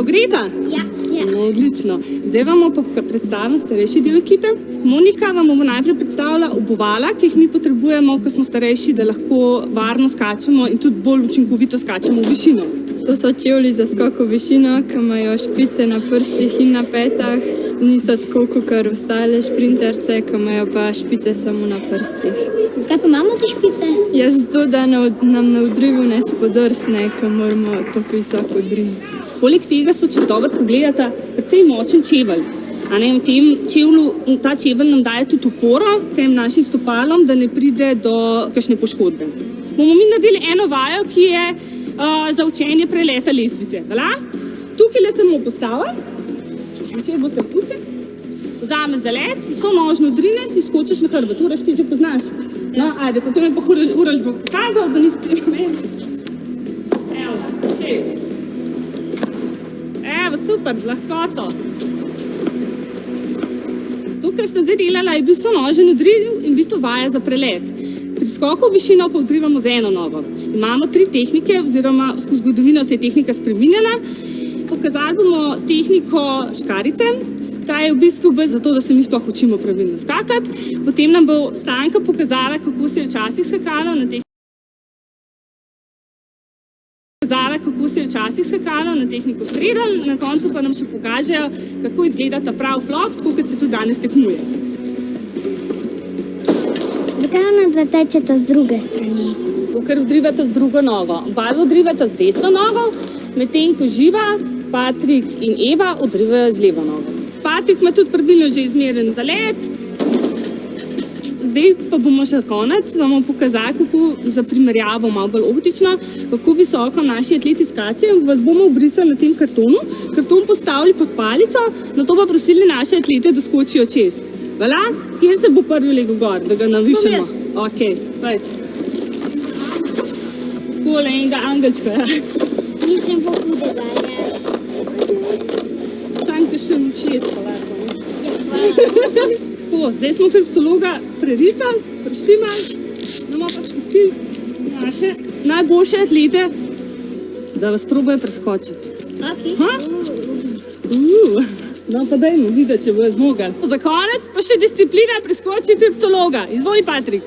ogreta? Ja. No, odlično. Zdaj vam bomo predstavili starejši del ekipe. Monika vam bo najprej predstavila obuvala, ki jih mi potrebujemo, ko smo starejši, da lahko varno skačemo in tudi bolj učinkovito skačemo v višino. To so čevlji za skok v višino, ki imajo špice na prstih in na petah. Niso tako kot ostale šprinterce, ki imajo pa špice samo na prstih. Zakaj pa imamo te špice? Jaz zato, da nam na odrivu ne spodrsne, ko moramo tako visoko odriniti. Poleg tega so, če dobro pogledate, precej močen čevelj. V tem čevlju, ta čevelj nam daje tudi oporo vsem našim stopalom, da ne pride do kakšne poškodbe. Bomo mi naredili eno vajo, ki je za učenje preleta lestvice. Tukaj le se bomo postavili. Če boste tukaj, vzame za let, so nožno odrine in skočiš na hrbet. Uraš, ti že poznaš. No, ajde, potem je pa Uraš bo pokazal, da ni pri meni. Evo, čez. Evo, super, lahkoto. To, kar ste zdaj delala, je bil sonožen odriv in v bistvu vaja za prelet. Pri skoku v višino pa odrivamo z eno nogo. Imamo 3 tehnike, oziroma skozi zgodovino se je tehnika spreminjala. Pokazali bomo tehniko škarice. Ta je v bistvu bolj zato, da se mi sploh učimo pravilno skakati. Potem nam bo Stanka pokazala, kako se je včasih skakalo na tehniko stredal. Na koncu pa nam še pokažejo, kako izgleda ta prav flop, tako kot se tudi danes tekmuje. Zakaj ona dva tečeta z druge strani? To, ker odrivata z drugo nogo. Oba odrivata z desno nogo, medtem ko Živa, Patrik in Eva odrivajo z levo nogo. Patrik ima tudi pravilno že izmeren zalet. Zdaj pa bomo še konec vam pokazali, kako za primerjavo malo bolj optično, kako visoko naši atleti skačejo. Vas bomo obrisali na tem kartonu, karton postavili pod palico, nato pa prosili naše atlete, da skočijo čez. Kjer se bo prvi legel gor, da ga navišamo? Ok, pojdi. Takole enega angelčka. Nisem pa hudega, jaš. Sanka še čez palasa. Tako, zdaj smo hrbtologa prerisali, preštimali, bomo pa spustili naše najboljše atlete, da vas probajo preskočiti. No pa dajmo videti, če bojo zmogli. Za konec pa še disciplina preskočiti hrbtologa. Izvoli, Patrik.